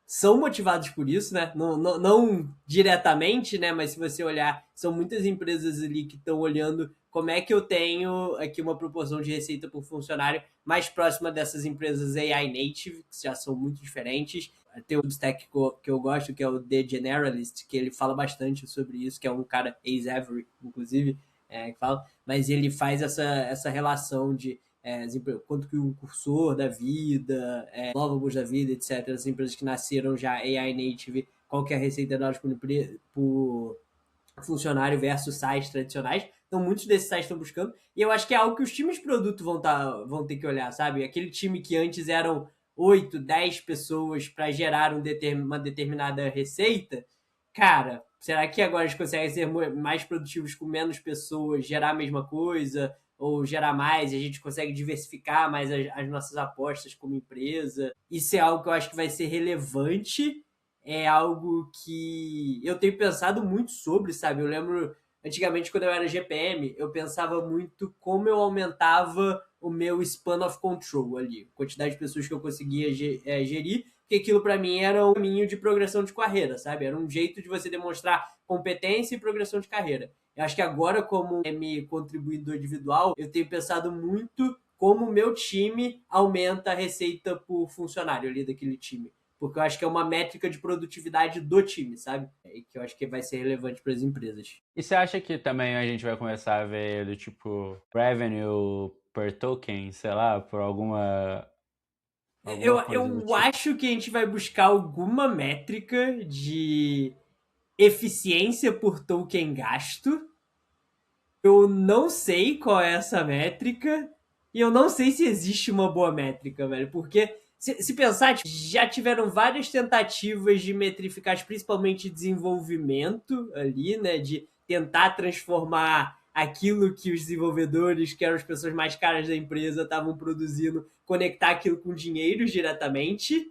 são motivados por isso, né? Não diretamente, né? Mas se você olhar, são muitas empresas ali que estão olhando como é que eu tenho aqui uma proporção de receita por funcionário mais próxima dessas empresas AI native, que já são muito diferentes. Tem um stack que eu gosto, que é o The Generalist, que ele fala bastante sobre isso, que é um cara ex-Avery, inclusive, que fala, mas ele faz essa relação de quanto que um cursor da vida, Lovable da vida, etc. As empresas que nasceram já AI native, qual que é a receita delas por funcionário versus sites tradicionais. Então, muitos desses sites estão buscando. E eu acho que é algo que os times de produto vão ter que olhar, sabe? Aquele time que antes eram 8, 10 pessoas para gerar uma determinada receita, cara, será que agora eles conseguem ser mais produtivos com menos pessoas, gerar a mesma coisa? Ou gerar mais, e a gente consegue diversificar mais as nossas apostas como empresa. Isso é algo que eu acho que vai ser relevante, é algo que eu tenho pensado muito sobre, sabe? Eu lembro, antigamente, quando eu era GPM, eu pensava muito como eu aumentava o meu span of control ali, a quantidade de pessoas que eu conseguia gerir, porque aquilo para mim era um caminho de progressão de carreira, sabe? Era um jeito de você demonstrar competência e progressão de carreira. Eu acho que agora, como contribuidor individual, eu tenho pensado muito como o meu time aumenta a receita por funcionário ali daquele time. Porque eu acho que é uma métrica de produtividade do time, sabe? E que eu acho que vai ser relevante para as empresas. E você acha que também a gente vai começar a ver do tipo revenue per token, sei lá, por alguma coisa do Eu tipo? acho que a gente vai buscar alguma métrica de eficiência por token gasto. Eu não sei qual é essa métrica e eu não sei se existe uma boa métrica, velho, porque se pensar, tipo, já tiveram várias tentativas de metrificar, principalmente desenvolvimento ali, né, de tentar transformar aquilo que os desenvolvedores, que eram as pessoas mais caras da empresa, estavam produzindo, conectar aquilo com dinheiro diretamente.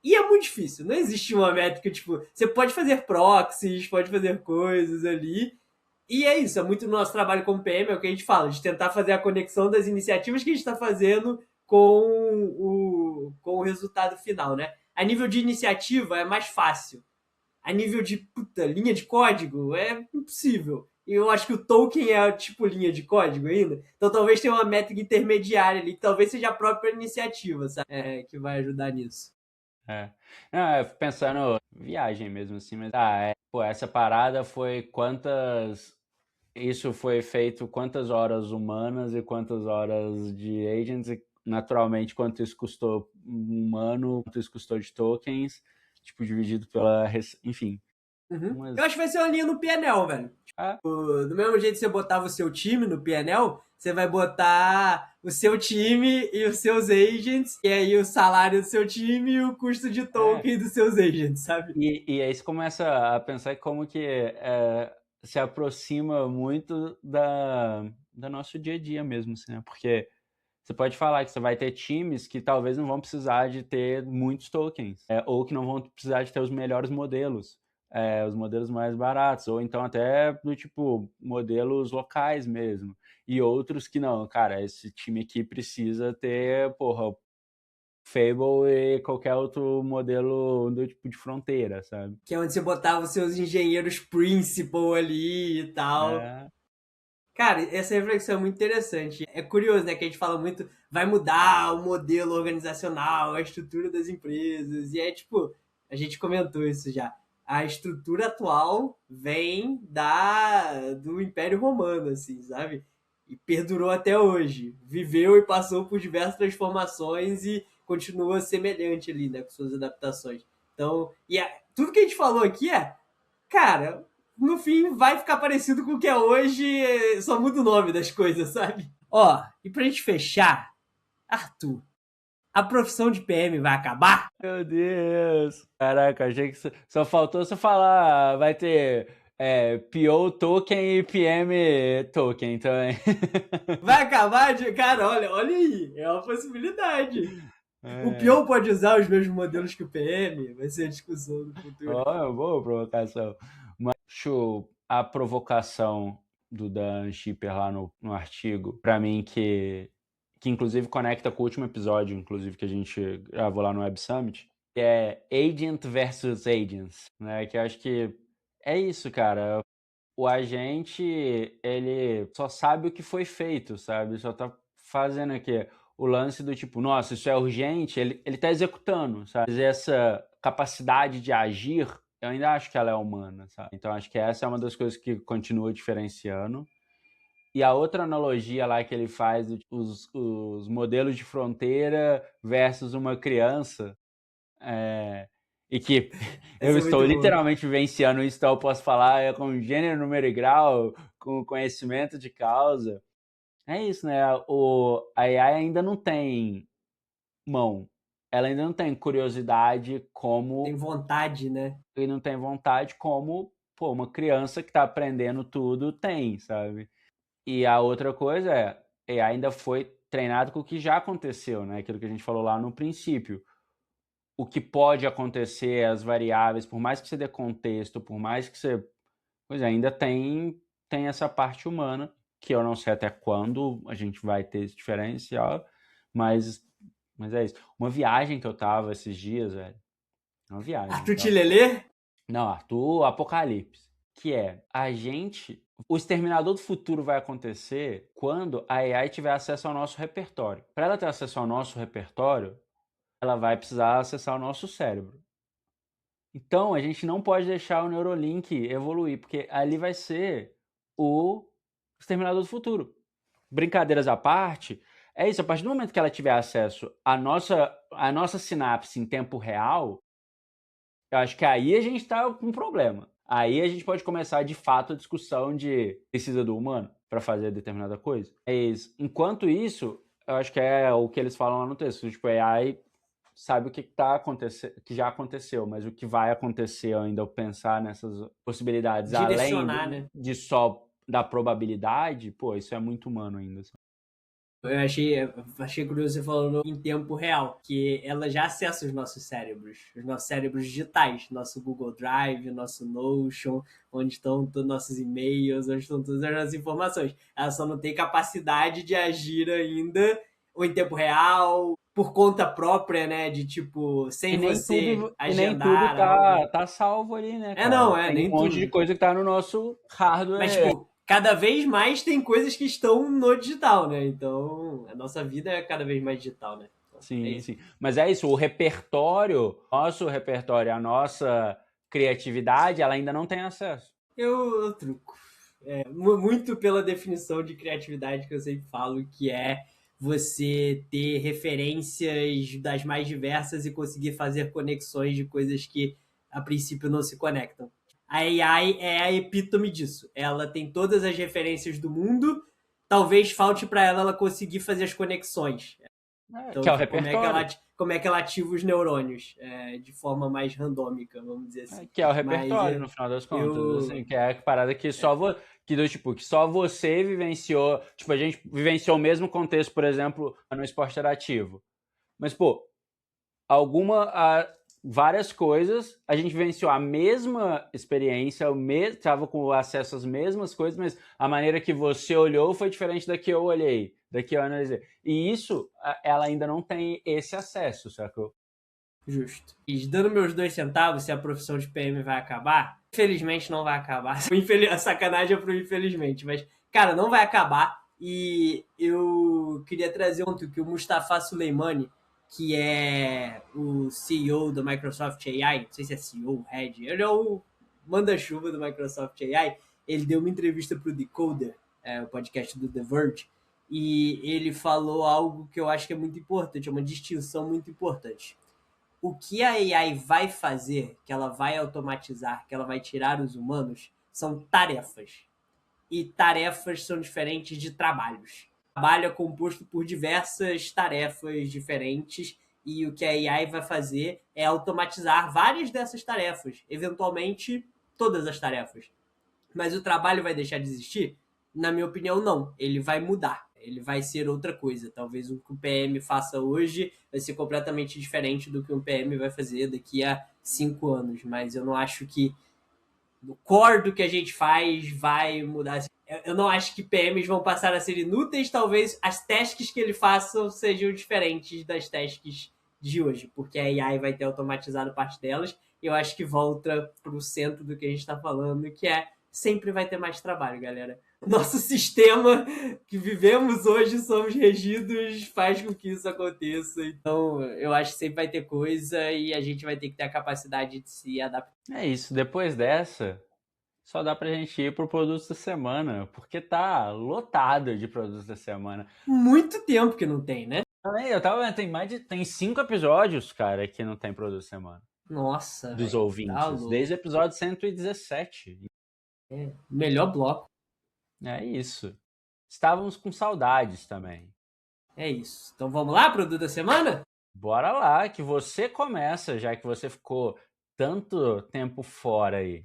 E é muito difícil, não existe uma métrica, tipo, você pode fazer proxies, pode fazer coisas ali, e é isso, é muito do nosso trabalho como PM, é o que a gente fala, de tentar fazer a conexão das iniciativas que a gente está fazendo com o resultado final, né? A nível de iniciativa é mais fácil. A nível de linha de código é impossível. E eu acho que o token é tipo linha de código ainda. Então talvez tenha uma métrica intermediária ali, que talvez seja a própria iniciativa, sabe? Que vai ajudar nisso. É. Não, eu fico pensando viagem mesmo assim, mas pô, essa parada foi quantas. Isso foi feito quantas horas humanas e quantas horas de agents, e naturalmente quanto isso custou humano, quanto isso custou de tokens, tipo, dividido pela. Enfim. Uhum. Eu acho Umas. que vai ser uma linha no PNL, velho. Ah, Do mesmo jeito que você botava o seu time no PNL, você vai botar o seu time e os seus agents, e aí o salário do seu time e o custo de é. token dos seus agents, sabe? E aí você começa a pensar como que se aproxima muito da nosso dia a dia mesmo, assim, né? Porque você pode falar que você vai ter times que talvez não vão precisar de ter muitos tokens, ou que não vão precisar de ter os melhores modelos, os modelos mais baratos, ou então até do tipo modelos locais mesmo. E outros que não, cara, esse time aqui precisa ter, porra, Fable e qualquer outro modelo do tipo de fronteira, sabe? Que é onde você botava os seus engenheiros principal ali e tal. É, Cara, essa reflexão é muito interessante. É curioso, né? Que a gente fala muito, vai mudar o modelo organizacional, a estrutura das empresas. E é tipo, a gente comentou isso já. A estrutura atual vem do Império Romano, assim, sabe? E perdurou até hoje. Viveu e passou por diversas transformações e continua semelhante ali, né? Com suas adaptações. Então, tudo que a gente falou aqui cara, no fim vai ficar parecido com o que é hoje, só muda o nome das coisas, sabe? Ó, e pra gente fechar, Arthur, a profissão de PM vai acabar? meu Deus! Caraca, achei que só faltou você falar, vai ter PO token e PM token também. Vai acabar de... Cara, olha aí. É uma possibilidade. O PO pode usar os mesmos modelos que o PM? Vai ser a discussão do futuro. Boa provocação. Mas a provocação do Dan Shipper lá no artigo, pra mim, que inclusive conecta com o último episódio, inclusive, que a gente gravou lá no Web Summit, que é Agent versus Agents, né? Que eu acho que é isso, cara. O agente, ele só sabe o que foi feito, sabe? Só tá fazendo aqui o lance do tipo, nossa, isso é urgente, ele tá executando, sabe? Mas essa capacidade de agir, eu ainda acho que ela é humana, sabe? Então acho que essa é uma das coisas que continua diferenciando. E a outra analogia lá que ele faz, os modelos de fronteira versus uma criança, e que eu estou literalmente vivenciando isso, então eu posso falar com gênero, número e grau, com conhecimento de causa. É isso, né? A AI ainda não tem mão. Ela ainda não tem curiosidade como... Tem vontade, né? E não tem vontade como, uma criança que está aprendendo tudo tem, sabe? E a outra coisa AI ainda foi treinado com o que já aconteceu, né? Aquilo que a gente falou lá no princípio. O que pode acontecer, as variáveis, por mais que você dê contexto, por mais que você... Pois é, ainda tem essa parte humana, que eu não sei até quando a gente vai ter esse diferencial, mas é isso. Uma viagem que eu tava esses dias, velho. Uma viagem. Arthur Tilelê? Não, Arthur Apocalipse. Que é, o Exterminador do Futuro vai acontecer quando a AI tiver acesso ao nosso repertório. Para ela ter acesso ao nosso repertório, ela vai precisar acessar o nosso cérebro. Então, a gente não pode deixar o Neuralink evoluir, porque ali vai ser o Exterminador do Futuro. Brincadeiras à parte, é isso. A partir do momento que ela tiver acesso à nossa sinapse em tempo real, eu acho que aí a gente está com um problema. Aí a gente pode começar, de fato, a discussão de precisa do humano para fazer determinada coisa. Mas, enquanto isso, eu acho que é o que eles falam lá no texto. Tipo, a AI sabe o que tá acontecendo, que já aconteceu, mas o que vai acontecer ainda, eu pensar nessas possibilidades, além né? de só da probabilidade, pô, isso é muito humano ainda. Eu achei curioso você falando em tempo real, que ela já acessa os nossos cérebros digitais, nosso Google Drive, nosso Notion, onde estão todos os nossos e-mails, onde estão todas as nossas informações. Ela só não tem capacidade de agir ainda, ou em tempo real, por conta própria, né? De tipo, sem você agendar. E nem tudo tá salvo ali, né, cara? Tem nem um monte tudo. de coisa que tá no nosso hardware. Mas, tipo, cada vez mais tem coisas que estão no digital, né? Então, a nossa vida é cada vez mais digital, né? Então, sim, sim. Mas é isso, nosso repertório, a nossa criatividade, ela ainda não tem acesso. Eu truco. Muito pela definição de criatividade que eu sempre falo, que é você ter referências das mais diversas e conseguir fazer conexões de coisas que a princípio não se conectam. A AI é a epítome disso. Ela tem todas as referências do mundo, talvez falte para ela conseguir fazer as conexões. Então, que é o repertório. Como é que ela ativa os neurônios de forma mais randômica, vamos dizer assim. Que é o repertório, no final das contas. Assim, que é a parada que só que só você vivenciou. Tipo, a gente vivenciou o mesmo contexto, por exemplo, no esporte interativo. Mas, pô, várias coisas, a gente vivenciou a mesma experiência, estava com acesso às mesmas coisas, mas a maneira que você olhou foi diferente da que eu olhei, da que eu analisei. E isso, ela ainda não tem esse acesso, sacou? Justo. E dando meus 2 centavos, se a profissão de PM vai acabar, infelizmente não vai acabar. A sacanagem é pro infelizmente, mas, cara, não vai acabar. E eu queria trazer que o Mustafa Suleimani, que é o CEO da Microsoft AI, não sei se é CEO, Head, ele é o manda-chuva do Microsoft AI, ele deu uma entrevista pro Decoder, o podcast do The Verge, e ele falou algo que eu acho que é muito importante, é uma distinção muito importante. O que a AI vai fazer, que ela vai automatizar, que ela vai tirar os humanos, são tarefas. E tarefas são diferentes de trabalhos. O trabalho é composto por diversas tarefas diferentes e o que a AI vai fazer é automatizar várias dessas tarefas, eventualmente todas as tarefas. Mas o trabalho vai deixar de existir? Na minha opinião, não. Ele vai mudar. Ele vai ser outra coisa. Talvez o que o PM faça hoje vai ser completamente diferente do que um PM vai fazer daqui a 5 anos. Mas eu não acho que o core do que a gente faz vai mudar. Eu não acho que PMs vão passar a ser inúteis. Talvez as tasks que ele faça sejam diferentes das tasks de hoje, porque a AI vai ter automatizado parte delas. E eu acho que volta para o centro do que a gente está falando, que é sempre vai ter mais trabalho, galera. Nosso sistema que vivemos hoje, somos regidos, faz com que isso aconteça. Então, eu acho que sempre vai ter coisa e a gente vai ter que ter a capacidade de se adaptar. É isso, depois dessa, só dá pra gente ir pro produto da semana, porque tá lotado de produtos da semana. Muito tempo que não tem, né? Eu tava vendo, tem 5 episódios, cara, que não tem produto da semana. Nossa, Dos véio, ouvintes, tá louco. desde o episódio 117. Melhor bloco. É isso. Estávamos com saudades também. É isso. Então vamos lá, produto da semana? Bora lá, que você começa, já que você ficou tanto tempo fora aí.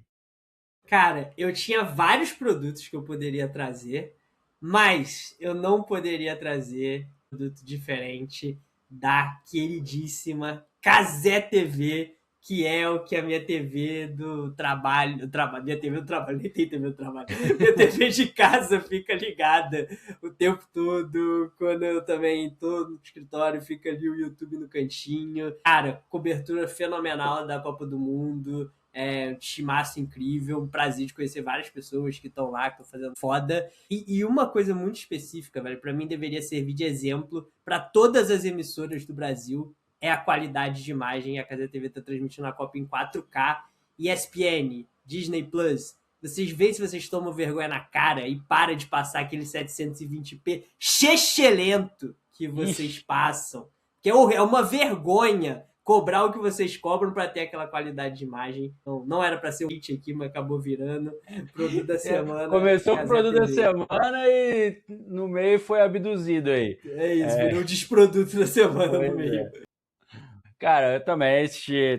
Cara, eu tinha vários produtos que eu poderia trazer, mas eu não poderia trazer um produto diferente da queridíssima Cazé TV, que é o que a minha TV do trabalho, minha TV do trabalho, nem tem TV do trabalho, minha TV de casa fica ligada o tempo todo, quando eu também tô no escritório, fica ali o YouTube no cantinho. Cara, cobertura fenomenal da Copa do Mundo, um timaço incrível, um prazer de conhecer várias pessoas que estão lá, que estão fazendo foda. E uma coisa muito específica, velho, pra mim deveria servir de exemplo pra todas as emissoras do Brasil, é a qualidade de imagem. A Cazé TV tá transmitindo a Copa em 4K, ESPN, Disney Plus. Vocês veem se vocês tomam vergonha na cara e para de passar aquele 720p chechelento que vocês passam. Que é uma vergonha cobrar o que vocês cobram para ter aquela qualidade de imagem. Não era para ser um hit aqui, mas acabou virando produto da semana. Começou com o produto da semana e no meio foi abduzido aí. É isso, virou o desproduto da semana no meio. Cara, eu também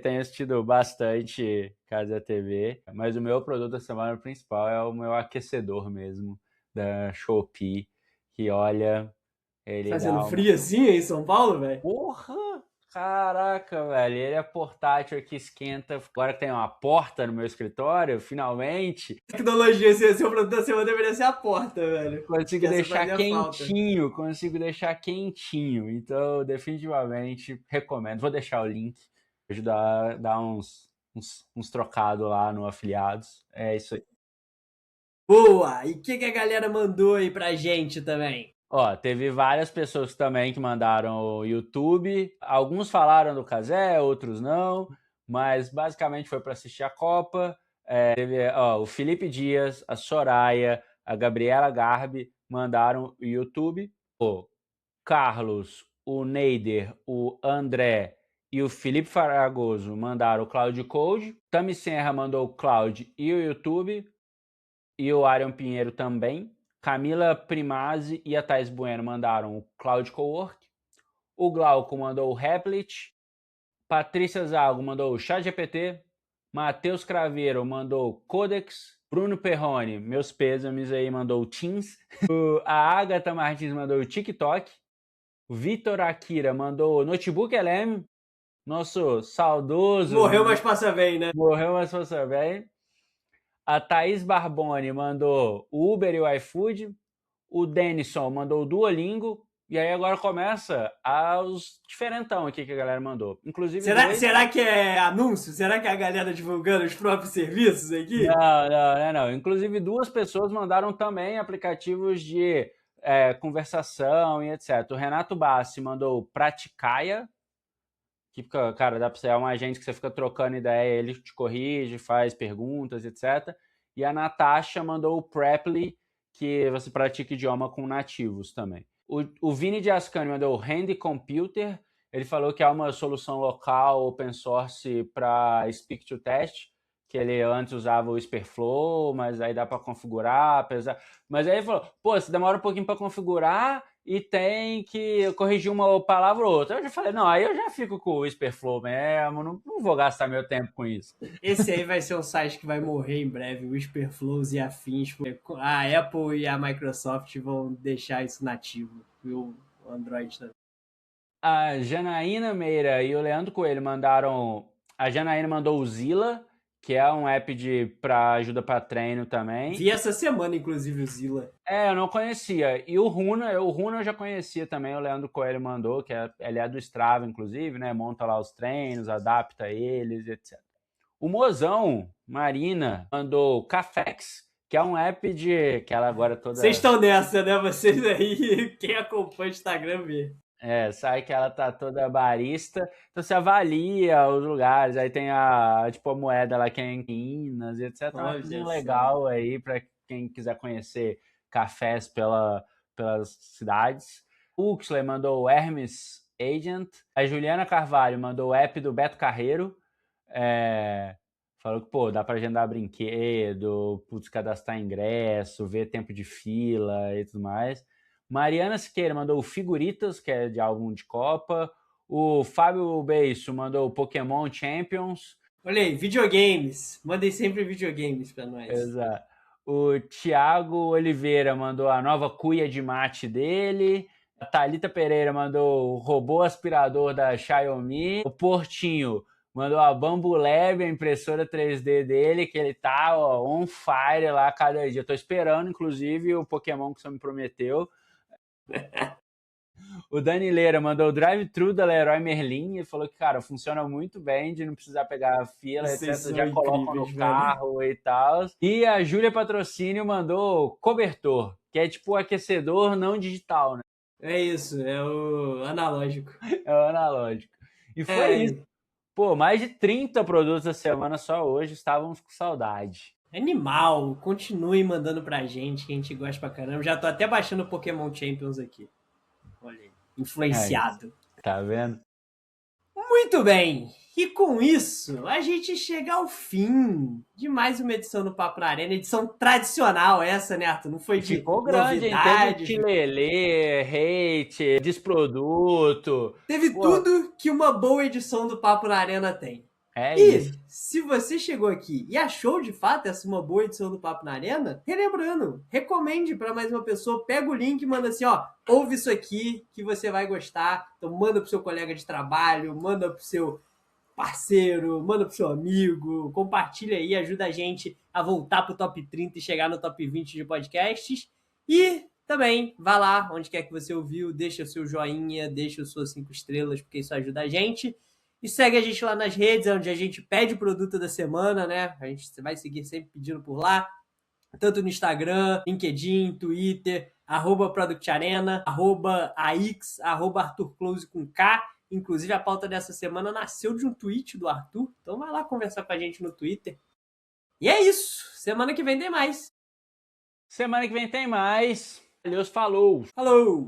tenho assistido bastante Cazé TV, mas o meu produto da semana principal é o meu aquecedor mesmo, da Shopee, que olha, ele fazendo frio assim aí em São Paulo, velho? Porra! Caraca, velho, ele é portátil que esquenta. Agora que tem uma porta no meu escritório, finalmente. Tecnologia, seu produto da semana deveria ser a porta, velho. Consigo deixar quentinho. Então, definitivamente recomendo. Vou deixar o link, ajudar a dar uns trocados lá no Afiliados. É isso aí. Boa! E o que a galera mandou aí pra gente também? Ó, teve várias pessoas também que mandaram o YouTube. Alguns falaram do Cazé, outros não. Mas basicamente foi para assistir a Copa. Teve o Felipe Dias, a Soraya, a Gabriela Garbi mandaram o YouTube. O Carlos, o Neider, o André e o Felipe Faragoso mandaram o Cloud Code. Tami Serra mandou o Cloud e o YouTube. E o Arion Pinheiro também. Camila Primazzi e a Thais Bueno mandaram o Cloud Cowork. O Glauco mandou o Replit. Patrícia Zago mandou o ChatGPT. Matheus Craveiro mandou o Codex. Bruno Perrone, meus pêsames aí, mandou o Teams. A Agatha Martins mandou o TikTok. O Vitor Akira mandou o Notebook LM. Nosso saudoso... Morreu, mas passa bem, né? Morreu, mas passa bem. A Thaís Barboni mandou o Uber e o iFood. O Denison mandou o Duolingo. E aí agora começa os diferentão aqui que a galera mandou. Inclusive será que é anúncio? Será que é a galera divulgando os próprios serviços aqui? Não. Inclusive 2 pessoas mandaram também aplicativos de conversação e etc. O Renato Bassi mandou o Praticaia, que fica, cara, dá pra ser um agente que você fica trocando ideia, ele te corrige, faz perguntas, etc. E a Natasha mandou o Preply, que você pratica idioma com nativos também. O Vini de Ascani mandou o Handy Computer. Ele falou que é uma solução local open source para speak to text, que ele antes usava o Sperflow, mas aí dá para configurar, mas aí ele falou, pô, se demora um pouquinho para configurar e tem que corrigir uma palavra ou outra. Eu já falei, não, aí eu já fico com o Whisperflow mesmo, não vou gastar meu tempo com isso. Esse aí vai ser um site que vai morrer em breve, o Whisperflows e afins. A Apple e a Microsoft vão deixar isso nativo, e o Android também. A Janaína Meira e o Leandro Coelho mandaram... A Janaína mandou o Zilla, que é um app para ajuda para treino também. Vi essa semana, inclusive, o Zilla. Eu não conhecia. E o Runa eu já conhecia também, o Leandro Coelho mandou, ele é do Strava, inclusive, né? Monta lá os treinos, adapta eles, etc. O Mozão, Marina, mandou Cafex, que é um app que ela agora toda... Vocês estão nessa, né? Vocês aí, quem acompanha o Instagram vê. Sai que ela tá toda barista, então você avalia os lugares, aí tem a moeda lá que é em quinas, etc. Olha Tudo só. legal aí para quem quiser conhecer cafés pelas cidades. O Uxley mandou o Hermes Agent, a Juliana Carvalho mandou o app do Beto Carreiro, falou que, dá para agendar brinquedo, cadastrar ingresso, ver tempo de fila e tudo mais. Mariana Siqueira mandou o Figuritas, que é de álbum de Copa. O Fábio Beisso mandou o Pokémon Champions. Olha aí, videogames. Mandem sempre videogames pra nós. Exato. O Thiago Oliveira mandou a nova cuia de mate dele. A Thalita Pereira mandou o robô aspirador da Xiaomi. O Portinho mandou a Bambulab, a impressora 3D dele, que ele tá on fire lá cada dia. Tô esperando, inclusive, o Pokémon que você me prometeu. O Dani Leira mandou o drive-thru da Leroy Merlin e falou que, cara, funciona muito bem de não precisar pegar a fila, etc. Já colocam no carro e tal. E a Júlia Patrocínio mandou cobertor, que é tipo o aquecedor não digital, né? É isso, é o analógico. É o analógico. E foi isso. Mais de 30 produtos a semana só hoje, estávamos com saudade. Animal, continue mandando pra gente, que a gente gosta pra caramba. Já tô até baixando o Pokémon Champions aqui. Olha aí, influenciado. Tá vendo? Muito bem, e com isso a gente chega ao fim de mais uma edição do Papo na Arena, edição tradicional essa, né, Arthur? Não foi de Ficou grande, novidades. Teve tilelê, hate, desproduto. Teve tudo que uma boa edição do Papo na Arena tem. Isso. Se você chegou aqui e achou de fato essa uma boa edição do Papo na Arena, relembrando, recomende para mais uma pessoa, pega o link e manda assim, ouve isso aqui que você vai gostar. Então manda pro seu colega de trabalho, manda pro seu parceiro, manda pro seu amigo, compartilha aí, ajuda a gente a voltar pro top 30 e chegar no top 20 de podcasts. E também vá lá, onde quer que você ouviu, deixa o seu joinha, deixa as suas 5 estrelas, porque isso ajuda a gente. E segue a gente lá nas redes, onde a gente pede o produto da semana, né? A gente vai seguir sempre pedindo por lá. Tanto no Instagram, LinkedIn, Twitter, @ProductArena, @AX, @ArthurClose com K. Inclusive, a pauta dessa semana nasceu de um tweet do Arthur. Então vai lá conversar com a gente no Twitter. E é isso. Semana que vem tem mais. Semana que vem tem mais. Valeu, falou! Falou!